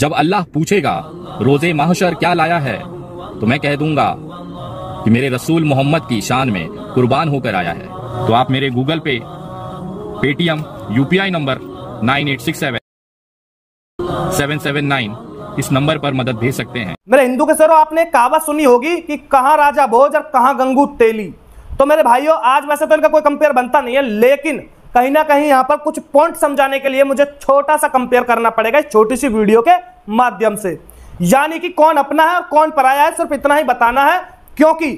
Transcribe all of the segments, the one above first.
जब अल्लाह पूछेगा रोजे महशर क्या लाया है, तो मैं कह दूंगा कि मेरे रसूल मोहम्मद की शान में कुर्बान होकर आया है। तो आप मेरे गूगल पे, पेटीएम, यूपीआई नंबर 98677779 इस नंबर पर मदद भेज सकते हैं। मेरे हिंदू के सरो, आपने कहावत सुनी होगी कि कहां राजा भोज और कहां गंगू तेली। तो मेरे भाइयों, आज वैसे तो इनका कोई कंपेयर बनता नहीं है, लेकिन कहीं ना कहीं यहां पर कुछ पॉइंट समझाने के लिए मुझे छोटा सा कंपेयर करना पड़ेगा इस छोटी सी वीडियो के माध्यम से। यानी कि कौन अपना है और कौन पराया है, सिर्फ इतना ही बताना है, क्योंकि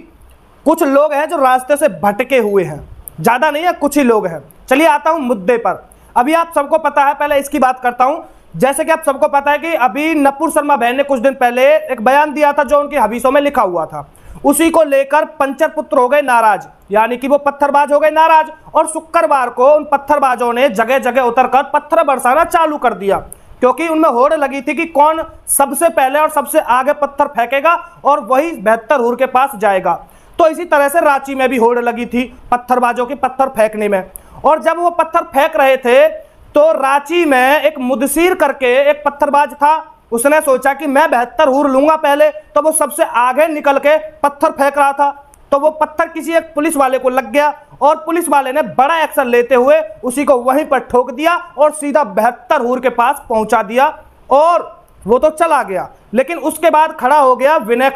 कुछ लोग हैं जो रास्ते से भटके हुए हैं, ज्यादा नहीं है, कुछ ही लोग हैं। चलिए आता हूं मुद्दे पर। अभी आप सबको पता है, पहले इसकी बात करता हूं। जैसे कि आप सबको पता है कि अभी नपुर शर्मा बहन ने कुछ दिन पहले एक बयान दिया था जो उनकी हदीसों में लिखा हुआ था, उसी को लेकर पंचर पुत्र हो गए नाराज, यानी कि वो पत्थरबाज हो गए नाराज। और शुक्रवार को उन पत्थरबाजों ने जगह जगह उतरकर पत्थर बरसाना चालू कर दिया, क्योंकि उनमें होड़ लगी थी कि कौन सबसे पहले और सबसे आगे पत्थर फेंकेगा और वही 72 हूर के पास जाएगा। तो इसी तरह से रांची में भी होड़ लगी थी पत्थरबाजों की पत्थर फेंकने में। और जब वो पत्थर फेंक रहे थे तो रांची में एक मुदसीर करके एक पत्थरबाज था, उसने सोचा कि मैं 72 हूर लूंगा पहले, तो वो सबसे आगे निकल के पत्थर फेंक रहा था। तो वो पत्थर किसी एक पुलिस वाले को लग गया और पुलिस वाले ने बड़ा एक्शन लेते हुए उसी को वहीं पर ठोक दिया और सीधा 72 हूर के पास पहुंचा दिया और वो तो चला गया। लेकिन उसके बाद खड़ा हो गया विनय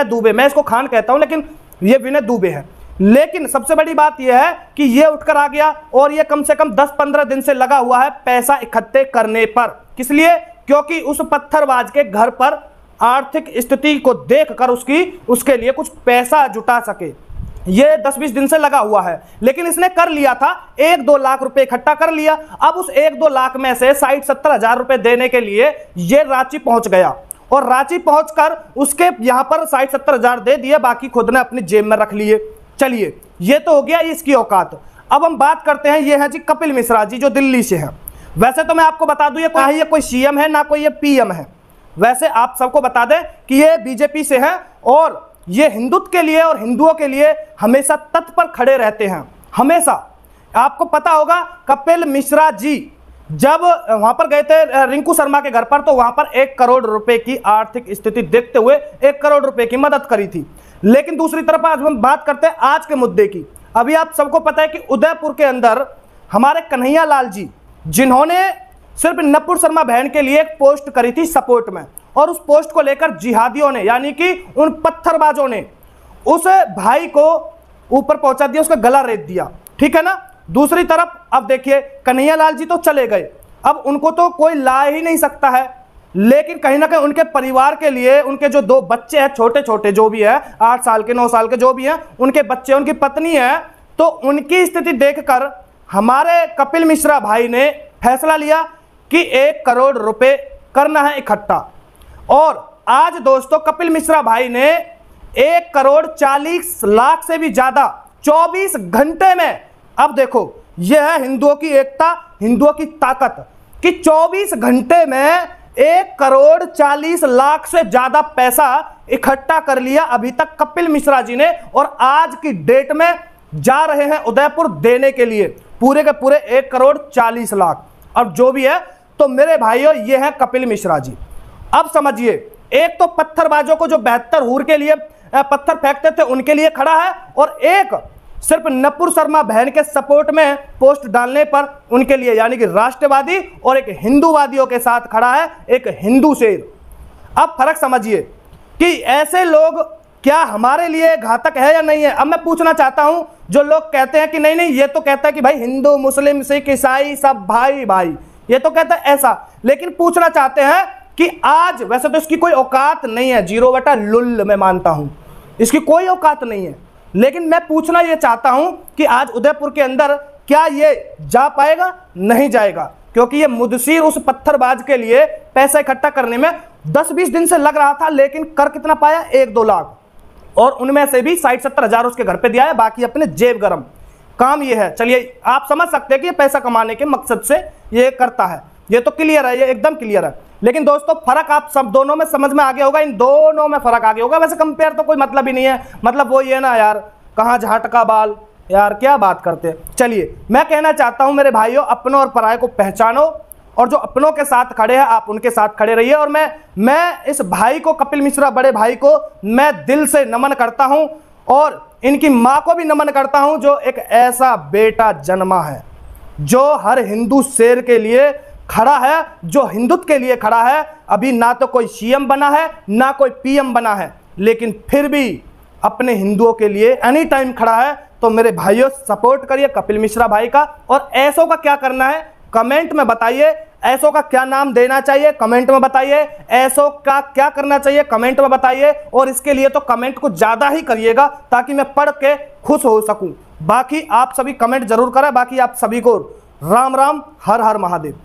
दुबे, मैं इसको खान कहता हूं लेकिन ये विनय दुबे है। लेकिन सबसे बड़ी बात यह है कि ये उठकर आ गया और ये कम से कम 10-15 दिन से लगा हुआ है पैसा इकट्ठे करने पर। किस लिए? क्योंकि उस पत्थरबाज के घर पर आर्थिक स्थिति को देखकर उसके लिए कुछ पैसा जुटा सके। ये 10-20 दिन से लगा हुआ है, लेकिन इसने कर लिया था 1-2 लाख रुपए इकट्ठा कर लिया। अब उस 1-2 लाख में से 60-70 हजार रुपए देने के लिए ये रांची पहुंच गया और रांची पहुंचकर उसके यहां पर 60-70 हजार दे दिए, बाकी खुद ने अपनी जेब में रख लिए। चलिए, ये तो हो गया इसकी औकात। अब हम बात करते हैं, ये है जी कपिल मिश्रा जी जो दिल्ली से हैं। वैसे तो मैं आपको बता दूं ये कोई सीएम है ना कोई ये पीएम है। वैसे आप सबको बता दें कि ये बीजेपी से है और ये हिंदुत्व के लिए और हिंदुओं के लिए हमेशा तत्पर खड़े रहते हैं, हमेशा। आपको पता होगा कपिल मिश्रा जी जब वहां पर गए थे रिंकू शर्मा के घर पर, तो वहां पर 1 करोड़ रुपए की आर्थिक स्थिति देखते हुए 1 करोड़ रुपए की मदद करी थी। लेकिन दूसरी तरफ आज हम बात करते हैं आज के मुद्दे की। अभी आप सबको पता है कि उदयपुर के अंदर हमारे कन्हैया लाल जी, जिन्होंने सिर्फ नपुर शर्मा बहन के लिए एक पोस्ट करी थी सपोर्ट में, और उस पोस्ट को लेकर जिहादियों ने, यानी कि उन पत्थरबाजों ने उस भाई को ऊपर पहुंचा दिया, उसका गला रेत दिया, ठीक है ना। दूसरी तरफ अब देखिए कन्हैया लाल जी तो चले गए, अब उनको तो कोई ला ही नहीं सकता है, लेकिन कहीं ना कहीं उनके परिवार के लिए, उनके जो 2 बच्चे हैं छोटे छोटे जो भी है, 8 साल के 9 साल के जो भी हैं, उनके बच्चे, उनकी पत्नी है, तो उनकी स्थिति देखकर हमारे कपिल मिश्रा भाई ने फैसला लिया कि 1 करोड़ रुपए करना है इकट्ठा। और आज दोस्तों कपिल मिश्रा भाई ने 1 करोड़ 40 लाख से भी ज्यादा 24 घंटे में, अब देखो यह है हिंदुओं की एकता, हिंदुओं की ताकत, कि 24 घंटे में 1 करोड़ 40 लाख से ज्यादा पैसा इकट्ठा कर लिया अभी तक कपिल मिश्रा जी ने। और आज की डेट में जा रहे हैं उदयपुर देने के लिए पूरे के पूरे 1 करोड़ 40 लाख। अब जो भी है, तो मेरे भाइयों ये है कपिल मिश्रा जी। अब समझिए, एक तो पत्थरबाजों को जो 72 हूर के लिए पत्थर फेंकते थे उनके लिए खड़ा है, और एक सिर्फ नपुर शर्मा बहन के सपोर्ट में पोस्ट डालने पर उनके लिए, यानी कि राष्ट्रवादी और एक हिंदूवादियों के साथ खड़ा है एक हिंदू शेर। अब फर्क समझिए कि ऐसे लोग क्या हमारे लिए घातक है या नहीं है। अब मैं पूछना चाहता हूं, जो लोग कहते हैं कि नहीं नहीं, ये तो कहता है कि भाई हिंदू मुस्लिम सिख ईसाई सब भाई भाई, ये तो कहता है ऐसा, लेकिन पूछना चाहते हैं कि आज, वैसे तो इसकी कोई औकात नहीं है, 0/लुल मैं मानता हूं, इसकी कोई औकात नहीं है, लेकिन मैं पूछना यह चाहता हूं कि आज उदयपुर के अंदर क्या ये जा पाएगा? नहीं जाएगा, क्योंकि ये मुदसीर उस पत्थरबाज के लिए पैसा इकट्ठा करने में 10-20 दिन से लग रहा था, लेकिन कर कितना पाया? 1-2 लाख, और उनमें से भी 60-70 हजार उसके घर पे दिया है, बाकी अपने जेब गरम। काम ये है, चलिए आप समझ सकते हैं कि ये पैसा कमाने के मकसद से ये करता है, ये तो क्लियर है, ये एकदम क्लियर है। लेकिन दोस्तों फर्क आप सब दोनों में समझ में आ गया होगा, इन दोनों में फर्क आ गया होगा। वैसे कंपेयर तो कोई मतलब ही नहीं है, मतलब वो ये ना यार, कहाँ झाटका बाल, यार क्या बात करते हैं। चलिए मैं कहना चाहता हूं मेरे भाइयों, अपनों और पराये को पहचानो और जो अपनों के साथ खड़े हैं आप उनके साथ खड़े रहिए। और मैं इस भाई को, कपिल मिश्रा बड़े भाई को मैं दिल से नमन करता हूं और इनकी मां को भी नमन करता हूं जो एक ऐसा बेटा जन्मा है जो हर हिंदू शेर के लिए खड़ा है, जो हिंदुत्व के लिए खड़ा है। अभी ना तो कोई सीएम बना है ना कोई पीएम बना है, लेकिन फिर भी अपने हिंदुओं के लिए एनी टाइम खड़ा है। तो मेरे भाइयों सपोर्ट करिए कपिल मिश्रा भाई का। और ऐसों का क्या करना है कमेंट में बताइए, ऐसों का क्या नाम देना चाहिए कमेंट में बताइए, ऐसों का क्या करना चाहिए कमेंट में बताइए। और इसके लिए तो कमेंट को ज़्यादा ही करिएगा ताकि मैं पढ़ के खुश हो सकूं। बाकी आप सभी कमेंट जरूर करें। बाकी आप सभी को राम राम, हर हर महादेव।